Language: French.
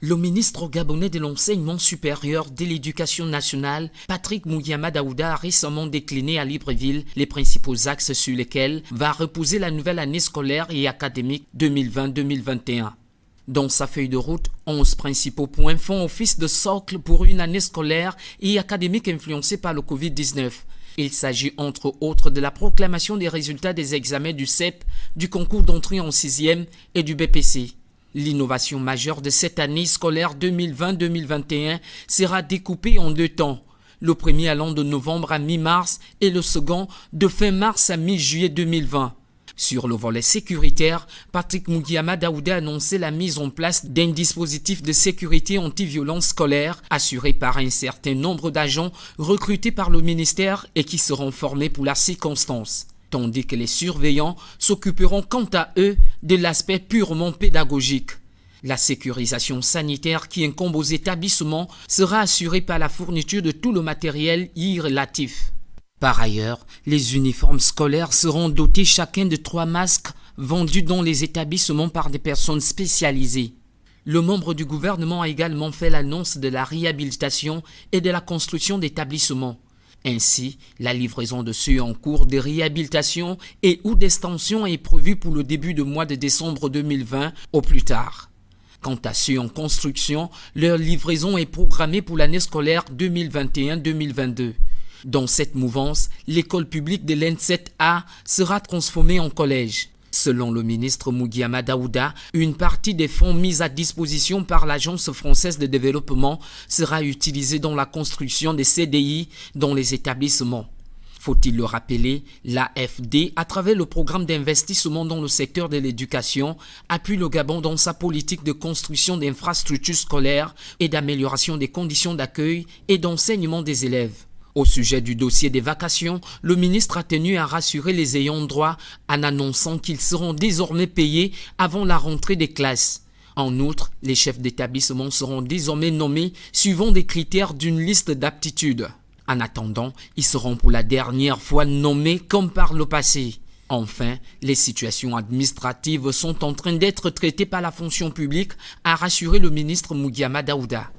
Le ministre gabonais de l'enseignement supérieur de l'éducation nationale, Patrick Moudiama Daouda, a récemment décliné à Libreville les principaux axes sur lesquels va reposer la nouvelle année scolaire et académique 2020-2021. Dans sa feuille de route, 11 principaux points font office de socle pour une année scolaire et académique influencée par le Covid-19. Il s'agit entre autres de la proclamation des résultats des examens du CEP, du concours d'entrée en 6e et du BPC. L'innovation majeure de cette année scolaire 2020-2021 sera découpée en 2 temps. Le premier allant de novembre à mi-mars et le second de fin mars à mi-juillet 2020. Sur le volet sécuritaire, Patrick Moudiama Daouda a annoncé la mise en place d'un dispositif de sécurité anti-violence scolaire assuré par un certain nombre d'agents recrutés par le ministère et qui seront formés pour la circonstance, tandis que les surveillants s'occuperont quant à eux de l'aspect purement pédagogique. La sécurisation sanitaire qui incombe aux établissements sera assurée par la fourniture de tout le matériel y relatif. Par ailleurs, les uniformes scolaires seront dotés chacun de 3 masques vendus dans les établissements par des personnes spécialisées. Le membre du gouvernement a également fait l'annonce de la réhabilitation et de la construction d'établissements. Ainsi, la livraison de ceux en cours de réhabilitation et ou d'extension est prévue pour le début du mois de décembre 2020 au plus tard. Quant à ceux en construction, leur livraison est programmée pour l'année scolaire 2021-2022. Dans cette mouvance, l'école publique de l'N7A sera transformée en collège. Selon le ministre Moudiama Daouda, une partie des fonds mis à disposition par l'Agence française de développement sera utilisée dans la construction des CDI dans les établissements. Faut-il le rappeler, l'AFD, à travers le programme d'investissement dans le secteur de l'éducation, appuie le Gabon dans sa politique de construction d'infrastructures scolaires et d'amélioration des conditions d'accueil et d'enseignement des élèves. Au sujet du dossier des vacations, le ministre a tenu à rassurer les ayants droit en annonçant qu'ils seront désormais payés avant la rentrée des classes. En outre, les chefs d'établissement seront désormais nommés suivant des critères d'une liste d'aptitudes. En attendant, ils seront pour la dernière fois nommés comme par le passé. Enfin, les situations administratives sont en train d'être traitées par la fonction publique, a rassuré le ministre Moudiama Daouda.